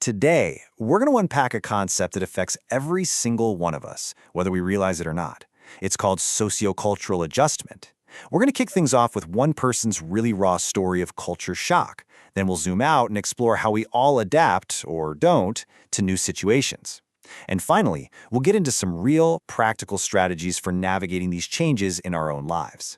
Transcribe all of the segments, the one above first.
Today, we're going to unpack a concept that affects every single one of us, whether we realize it or not. It's called sociocultural adjustment. We're going to kick things off with one person's really raw story of culture shock. Then we'll zoom out and explore how we all adapt, or don't, to new situations. And finally, we'll get into some real, practical strategies for navigating these changes in our own lives.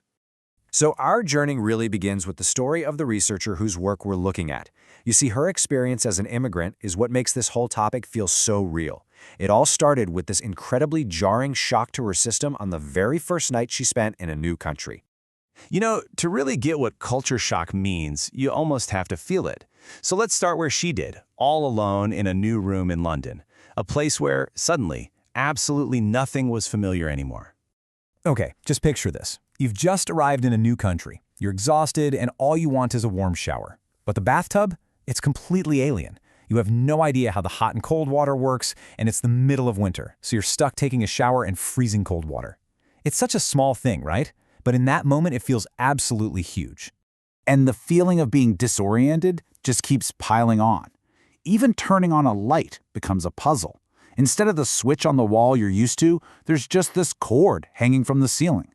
So our journey really begins with the story of the researcher whose work we're looking at. You see, her experience as an immigrant is what makes this whole topic feel so real. It all started with this incredibly jarring shock to her system on the very first night she spent in a new country. You know, to really get what culture shock means, you almost have to feel it. So let's start where she did, all alone in a new room in London, a place where, suddenly, absolutely nothing was familiar anymore. Okay, just picture this. You've just arrived in a new country. You're exhausted and all you want is a warm shower. But the bathtub? It's completely alien. You have no idea how the hot and cold water works, and it's the middle of winter, so you're stuck taking a shower in freezing cold water. It's such a small thing, right? But in that moment, it feels absolutely huge. And the feeling of being disoriented just keeps piling on. Even turning on a light becomes a puzzle. Instead of the switch on the wall you're used to, there's just this cord hanging from the ceiling.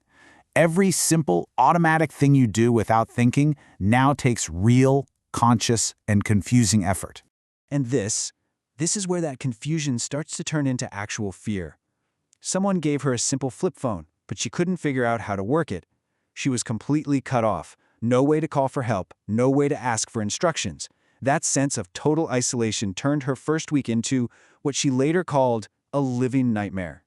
Every simple, automatic thing you do without thinking now takes real, conscious, and confusing effort. And this is where that confusion starts to turn into actual fear. Someone gave her a simple flip phone, but she couldn't figure out how to work it. She was completely cut off. No way to call for help, no way to ask for instructions. That sense of total isolation turned her first week into what she later called a living nightmare.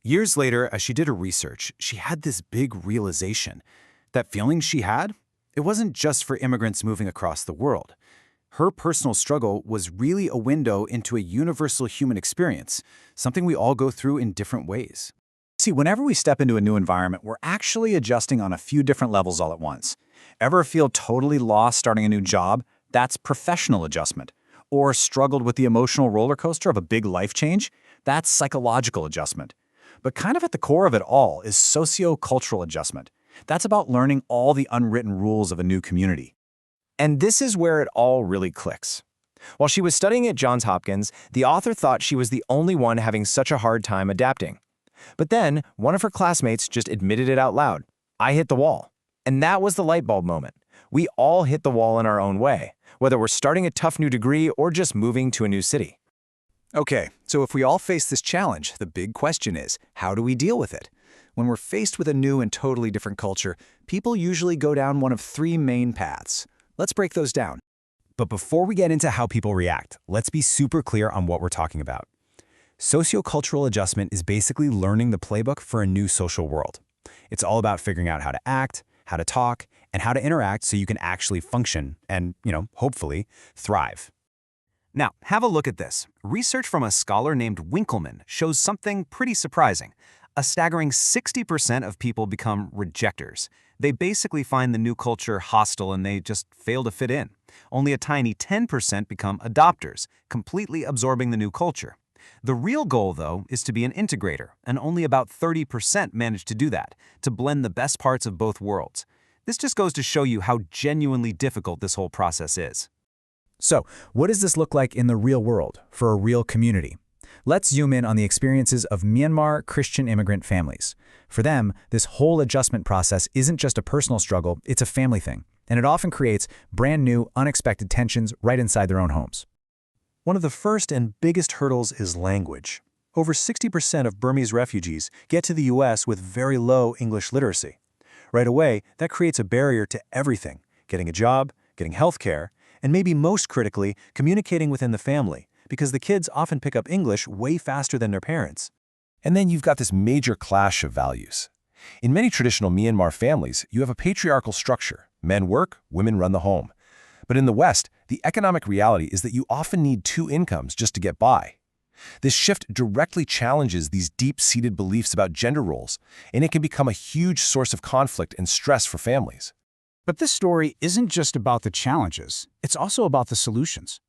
Years later, as she did her research, she had this big realization. That feeling she had, it wasn't just for immigrants moving across the world. Her personal struggle was really a window into a universal human experience, something we all go through in different ways. See, whenever we step into a new environment, we're actually adjusting on a few different levels all at once. Ever feel totally lost starting a new job? That's professional adjustment. Or struggled with the emotional roller coaster of a big life change? That's psychological adjustment. But kind of at the core of it all is sociocultural adjustment. That's about learning all the unwritten rules of a new community. And this is where it all really clicks. While she was studying at Johns Hopkins, the author thought she was the only one having such a hard time adapting. But then, one of her classmates just admitted it out loud. I hit the wall. And that was the light bulb moment. We all hit the wall in our own way, whether we're starting a tough new degree or just moving to a new city. Okay, so if we all face this challenge, the big question is, how do we deal with it? When we're faced with a new and totally different culture, people usually go down one of three main paths. Let's break those down. But before we get into how people react, let's be super clear on what we're talking about. Sociocultural adjustment is basically learning the playbook for a new social world. It's all about figuring out how to act, how to talk, and how to interact so you can actually function and, hopefully, thrive. Now, have a look at this. Research from a scholar named Winkleman shows something pretty surprising. A staggering 60% of people become rejectors. They basically find the new culture hostile and they just fail to fit in. Only a tiny 10% become adopters, completely absorbing the new culture. The real goal, though, is to be an integrator, and only about 30% manage to do that, to blend the best parts of both worlds. This just goes to show you how genuinely difficult this whole process is. So, what does this look like in the real world, for a real community? Let's zoom in on the experiences of Myanmar Christian immigrant families. For them, this whole adjustment process isn't just a personal struggle, it's a family thing. And it often creates brand new, unexpected tensions right inside their own homes. One of the first and biggest hurdles is language. Over 60% of Burmese refugees get to the U.S. with very low English literacy. Right away, that creates a barrier to everything: getting a job, getting health care, and maybe most critically, communicating within the family, because the kids often pick up English way faster than their parents. And then you've got this major clash of values. In many traditional Myanmar families, you have a patriarchal structure. Men work, women run the home. But in the West, the economic reality is that you often need two incomes just to get by. This shift directly challenges these deep-seated beliefs about gender roles, and it can become a huge source of conflict and stress for families. But this story isn't just about the challenges, it's also about the solutions.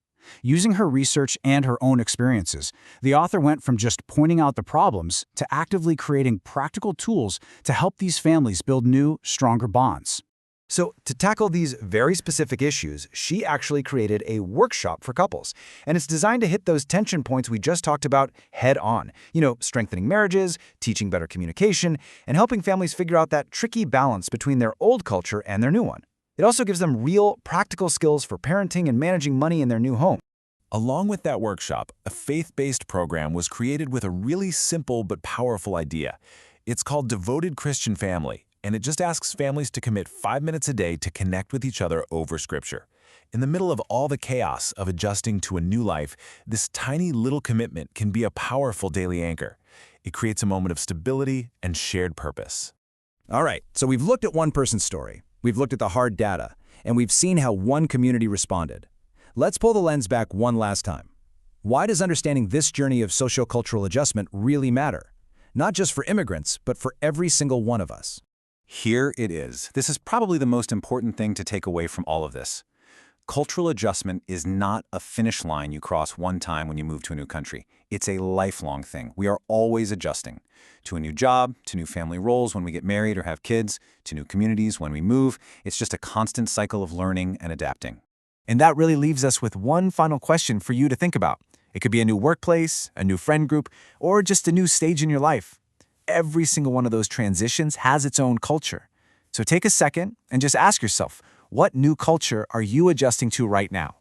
Using her research and her own experiences, the author went from just pointing out the problems to actively creating practical tools to help these families build new, stronger bonds. So, to tackle these very specific issues, she actually created a workshop for couples. And it's designed to hit those tension points we just talked about head on. Strengthening marriages, teaching better communication, and helping families figure out that tricky balance between their old culture and their new one. It also gives them real, practical skills for parenting and managing money in their new home. Along with that workshop, a faith-based program was created with a really simple but powerful idea. It's called Devoted Christian Family, and it just asks families to commit 5 minutes a day to connect with each other over Scripture. In the middle of all the chaos of adjusting to a new life, this tiny little commitment can be a powerful daily anchor. It creates a moment of stability and shared purpose. All right, so we've looked at one person's story, we've looked at the hard data, and we've seen how one community responded. Let's pull the lens back one last time. Why does understanding this journey of sociocultural adjustment really matter? Not just for immigrants, but for every single one of us. Here it is. This is probably the most important thing to take away from all of this. Cultural adjustment is not a finish line you cross one time when you move to a new country. It's a lifelong thing. We are always adjusting to a new job, to new family roles when we get married or have kids, to new communities when we move. It's just a constant cycle of learning and adapting. And that really leaves us with one final question for you to think about. It could be a new workplace, a new friend group, or just a new stage in your life. Every single one of those transitions has its own culture. So take a second and just ask yourself, what new culture are you adjusting to right now?